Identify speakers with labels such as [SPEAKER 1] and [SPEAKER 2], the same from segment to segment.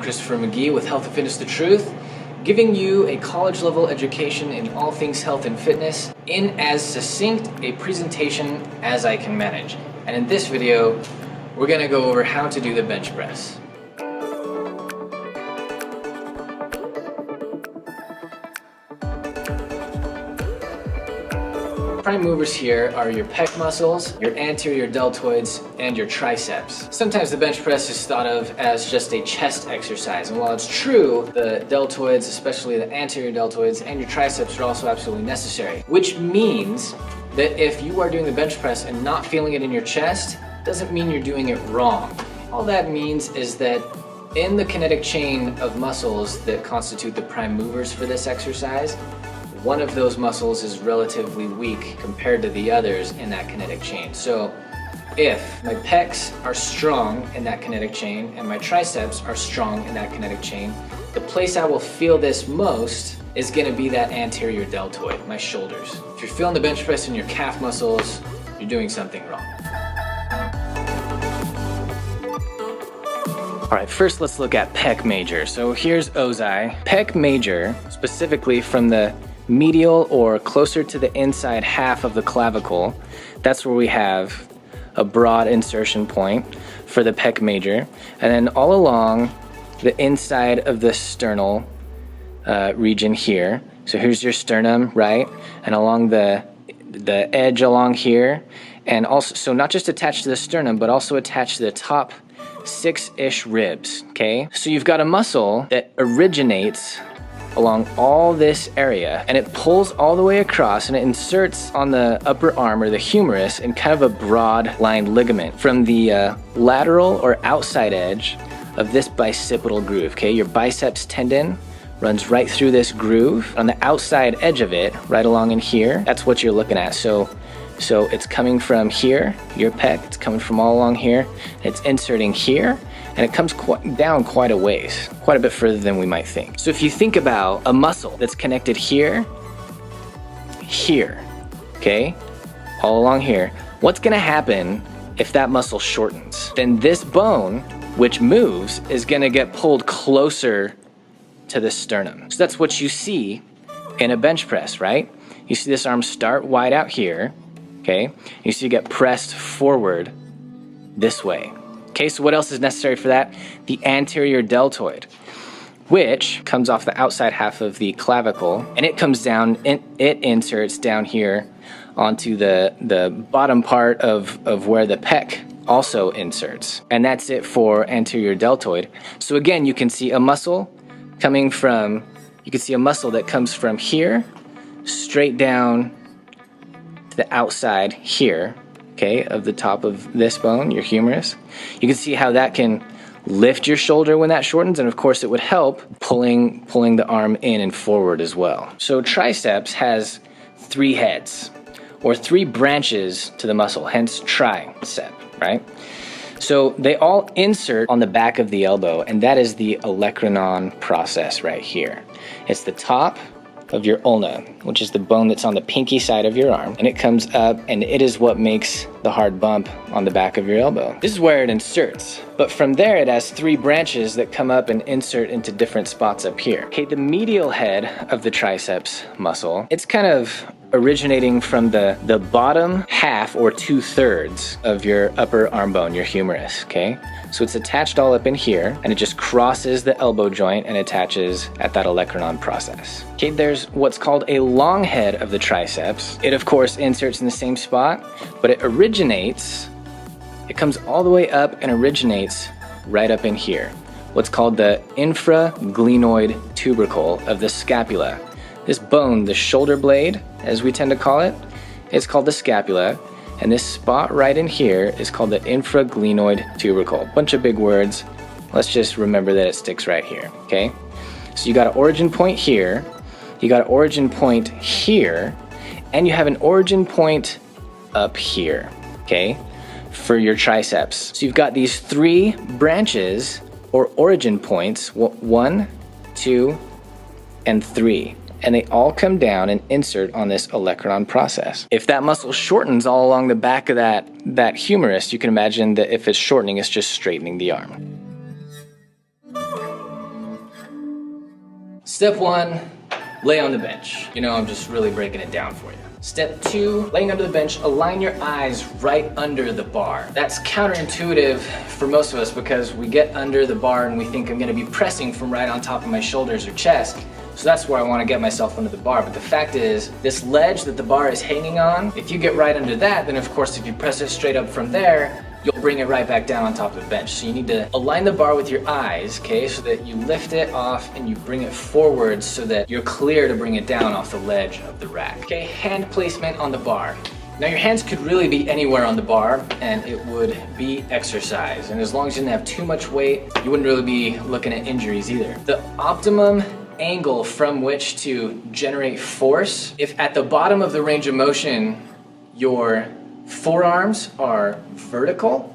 [SPEAKER 1] Christopher McGee with Health and Fitness The Truth, giving you a college-level education in all things health and fitness in as succinct a presentation as I can manage. And in this video, we're going to go over how to do the bench press. Prime movers here are your pec muscles, your anterior deltoids, and your triceps. Sometimes the bench press is thought of as just a chest exercise, and while it's true, the deltoids, especially the anterior deltoids, and your triceps are also absolutely necessary. Which means that if you are doing the bench press and not feeling it in your chest, doesn't mean you're doing it wrong. All that means is that in the kinetic chain of muscles that constitute the prime movers for this exercise, one of those muscles is relatively weak compared to the others in that kinetic chain. So if my pecs are strong in that kinetic chain and my triceps are strong in that kinetic chain, the place I will feel this most is going to be that anterior deltoid, my shoulders. If you're feeling the bench press in your calf muscles, you're doing something wrong. Alright, first let's look at pec major. So here's Ozai. Pec major, specifically from the medial or closer to the inside half of the clavicle, that's where we have a broad insertion point for the pec major. And then all along the inside of the sternal region here. So here's your sternum, right? And along the edge along here. And also, so not just attached to the sternum, but also attached to the top 6-ish ribs, okay? So you've got a muscle that originates along all this area, and it pulls all the way across, and it inserts on the upper arm or the humerus in kind of a broad lined ligament from the lateral or outside edge of this bicipital groove. Okay, your biceps tendon runs right through this groove on the outside edge of it, right along in here. That's what you're looking at. So it's coming from here, your pec, it's coming from all along here, it's inserting here, and it comes down quite a ways, quite a bit further than we might think. So if you think about a muscle that's connected here, okay, all along here, what's gonna happen if that muscle shortens? Then this bone, which moves, is gonna get pulled closer to the sternum. So that's what you see in a bench press, right? You see this arm start wide out here, okay? You see it get pressed forward this way. Okay, so what else is necessary for that? The anterior deltoid, which comes off the outside half of the clavicle, and it comes down, it inserts down here onto the bottom part of where the pec also inserts. And that's it for anterior deltoid. So again, you can see a muscle coming from, you can see a muscle that comes from here, straight down to the outside here, okay, of the top of this bone, your humerus. You can see how that can lift your shoulder when that shortens, and of course it would help pulling the arm in and forward as well. So triceps has 3 heads, or 3 branches to the muscle, hence tricep, right? So they all insert on the back of the elbow, and that is the olecranon process right here. It's the top of your ulna, which is the bone that's on the pinky side of your arm, and it comes up, and it is what makes the hard bump on the back of your elbow. This is where it inserts, but from there it has 3 branches that come up and insert into different spots up here. Okay, the medial head of the triceps muscle, it's kind of originating from the bottom half or 2/3 of your upper arm bone, your humerus, okay? So it's attached all up in here, and it just crosses the elbow joint and attaches at that olecranon process. Okay, there's what's called a long head of the triceps. It of course inserts in the same spot, but it originates, it comes all the way up and originates right up in here. What's called the infraglenoid tubercle of the scapula. This bone, the shoulder blade, as we tend to call it, it's called the scapula, and this spot right in here is called the infraglenoid tubercle. Bunch of big words. Let's just remember that it sticks right here, okay? So you got an origin point here, you got an origin point here, and you have an origin point up here, okay, for your triceps. So you've got these 3 branches or origin points, 1, 2, and 3. And they all come down and insert on this olecranon process. If that muscle shortens all along the back of that humerus, you can imagine that if it's shortening, it's just straightening the arm. Step 1, lay on the bench. You know, I'm just really breaking it down for you. Step 2, laying under the bench, align your eyes right under the bar. That's counterintuitive for most of us because we get under the bar and we think I'm gonna be pressing from right on top of my shoulders or chest. So that's where I wanna get myself under the bar. But the fact is, this ledge that the bar is hanging on, if you get right under that, then of course if you press it straight up from there, you'll bring it right back down on top of the bench. So you need to align the bar with your eyes, okay, so that you lift it off and you bring it forward so that you're clear to bring it down off the ledge of the rack. Okay, hand placement on the bar. Now your hands could really be anywhere on the bar and it would be exercise. And as long as you didn't have too much weight, you wouldn't really be looking at injuries either. The optimum angle from which to generate force, if at the bottom of the range of motion, your forearms are vertical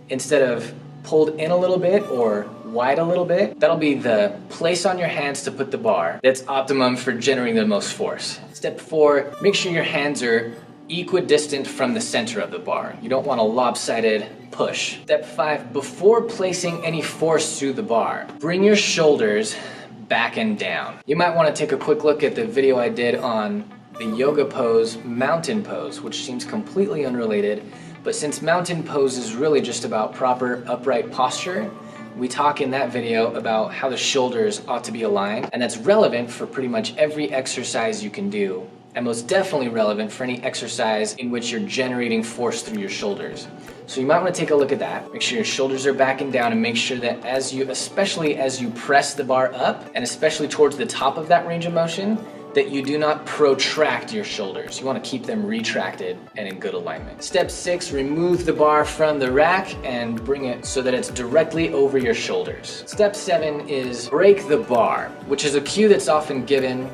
[SPEAKER 1] instead of pulled in a little bit or wide a little bit, that'll be the place on your hands to put the bar that's optimum for generating the most force. Step 4, make sure your hands are equidistant from the center of the bar. You don't want a lopsided push. Step 5, before placing any force through the bar, bring your shoulders back and down. You might want to take a quick look at the video I did on the yoga pose, mountain pose, which seems completely unrelated, but since mountain pose is really just about proper upright posture, we talk in that video about how the shoulders ought to be aligned, and that's relevant for pretty much every exercise you can do, and most definitely relevant for any exercise in which you're generating force through your shoulders. So you might want to take a look at that. Make sure your shoulders are back and down, and make sure that especially as you press the bar up, and especially towards the top of that range of motion, that you do not protract your shoulders. You want to keep them retracted and in good alignment. Step 6, remove the bar from the rack and bring it so that it's directly over your shoulders. Step 7 is break the bar, which is a cue that's often given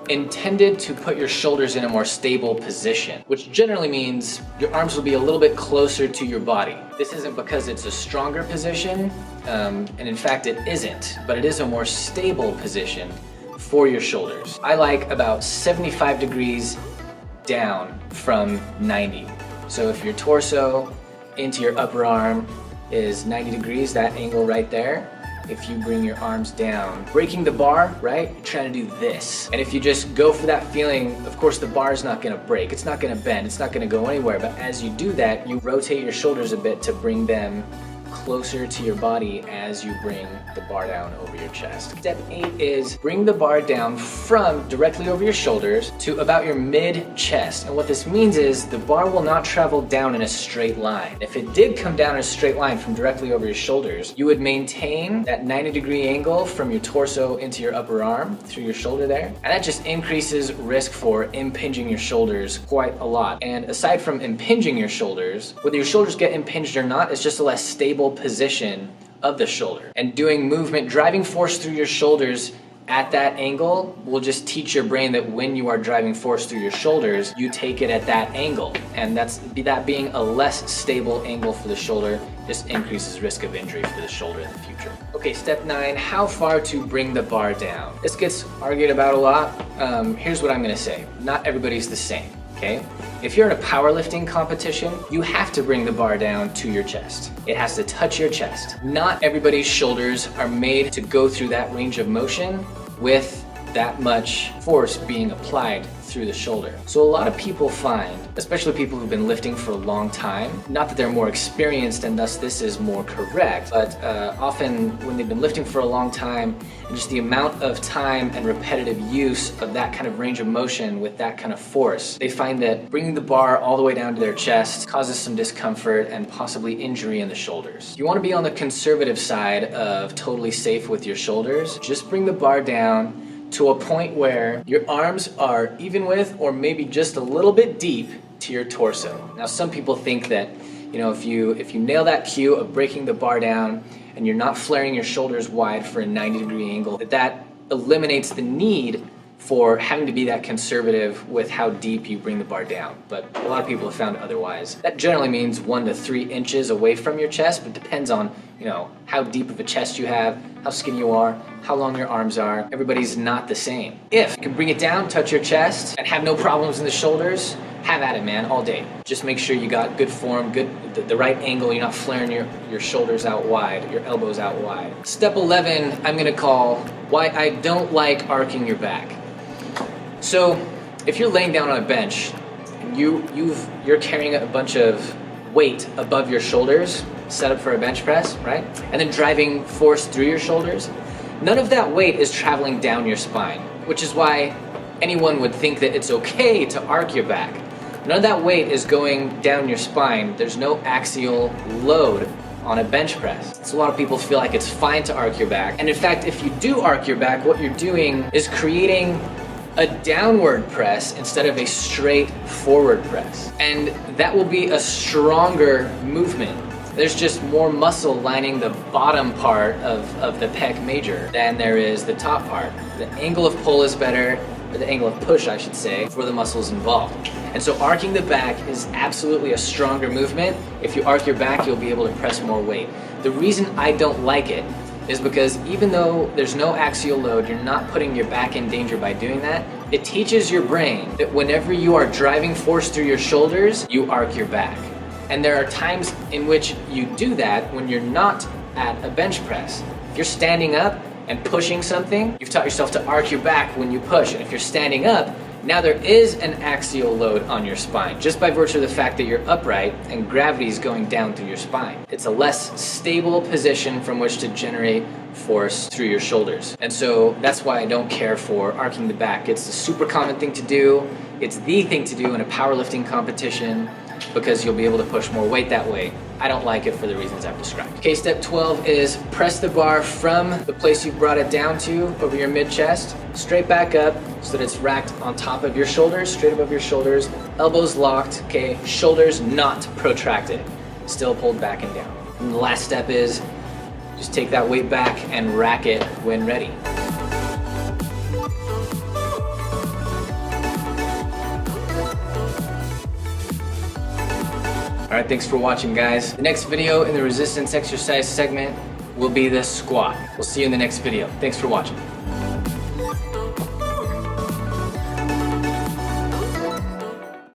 [SPEAKER 1] intended to put your shoulders in a more stable position, which generally means your arms will be a little bit closer to your body. This isn't because it's a stronger position, and in fact it isn't, but it is a more stable position for your shoulders. I like about 75 degrees down from 90. So if your torso into your upper arm is 90 degrees, that angle right there, if you bring your arms down, breaking the bar, right, you're trying to do this. And if you just go for that feeling, of course the bar is not gonna break, it's not gonna bend, it's not gonna go anywhere, but as you do that, you rotate your shoulders a bit to bring them closer to your body as you bring the bar down over your chest. Step 8 is bring the bar down from directly over your shoulders to about your mid-chest. And what this means is the bar will not travel down in a straight line. If it did come down in a straight line from directly over your shoulders, you would maintain that 90-degree angle from your torso into your upper arm through your shoulder there. And that just increases risk for impinging your shoulders quite a lot. And aside from impinging your shoulders, whether your shoulders get impinged or not, it's just a less stable position of the shoulder. And doing movement, driving force through your shoulders at that angle will just teach your brain that when you are driving force through your shoulders, you take it at that angle. And that being a less stable angle for the shoulder just increases risk of injury for the shoulder in the future. Okay, step 9, how far to bring the bar down. This gets argued about a lot. Here's what I'm gonna say. Not everybody's the same, okay? If you're in a powerlifting competition, you have to bring the bar down to your chest. It has to touch your chest. Not everybody's shoulders are made to go through that range of motion with that much force being applied through the shoulder. So a lot of people find, especially people who've been lifting for a long time, not that they're more experienced and thus this is more correct, but often when they've been lifting for a long time and just the amount of time and repetitive use of that kind of range of motion with that kind of force, they find that bringing the bar all the way down to their chest causes some discomfort and possibly injury in the shoulders. You want to be on the conservative side of totally safe with your shoulders. Just bring the bar down to a point where your arms are even with or maybe just a little bit deep to your torso. Now some people think that, you know, if you nail that cue of breaking the bar down and you're not flaring your shoulders wide for a 90-degree angle, that eliminates the need for having to be that conservative with how deep you bring the bar down. But a lot of people have found otherwise. That generally means 1 to 3 inches away from your chest, but depends on, you know, how deep of a chest you have, how skinny you are, how long your arms are. Everybody's not the same. If you can bring it down, touch your chest, and have no problems in the shoulders, have at it, man, all day. Just make sure you got good form, the right angle, you're not flaring your shoulders out wide, your elbows out wide. Step 11, I'm gonna call why I don't like arcing your back. So, if you're laying down on a bench, and you're carrying a bunch of weight above your shoulders, set up for a bench press, right? And then driving force through your shoulders, none of that weight is traveling down your spine, which is why anyone would think that it's okay to arc your back. None of that weight is going down your spine. There's no axial load on a bench press. So a lot of people feel like it's fine to arc your back. And in fact, if you do arc your back, what you're doing is creating a downward press instead of a straight forward press. And that will be a stronger movement. There's just more muscle lining the bottom part of the pec major than there is the top part. The angle of pull is better, or the angle of push, I should say, for the muscles involved. And so arcing the back is absolutely a stronger movement. If you arc your back, you'll be able to press more weight. The reason I don't like it is because even though there's no axial load, you're not putting your back in danger by doing that. It teaches your brain that whenever you are driving force through your shoulders, you arc your back. And there are times in which you do that when you're not at a bench press. If you're standing up and pushing something, you've taught yourself to arc your back when you push. And if you're standing up, now there is an axial load on your spine, just by virtue of the fact that you're upright and gravity is going down through your spine. It's a less stable position from which to generate force through your shoulders. And so that's why I don't care for arcing the back. It's a super common thing to do. It's the thing to do in a powerlifting competition because you'll be able to push more weight that way. I don't like it for the reasons I've described. Okay, step 12 is press the bar from the place you brought it down to over your mid-chest, straight back up so that it's racked on top of your shoulders, straight above your shoulders, elbows locked, okay, shoulders not protracted, still pulled back and down. And the last step is just take that weight back and rack it when ready. All right, thanks for watching, guys. The next video in the resistance exercise segment will be the squat. We'll see you in the next video. Thanks for watching.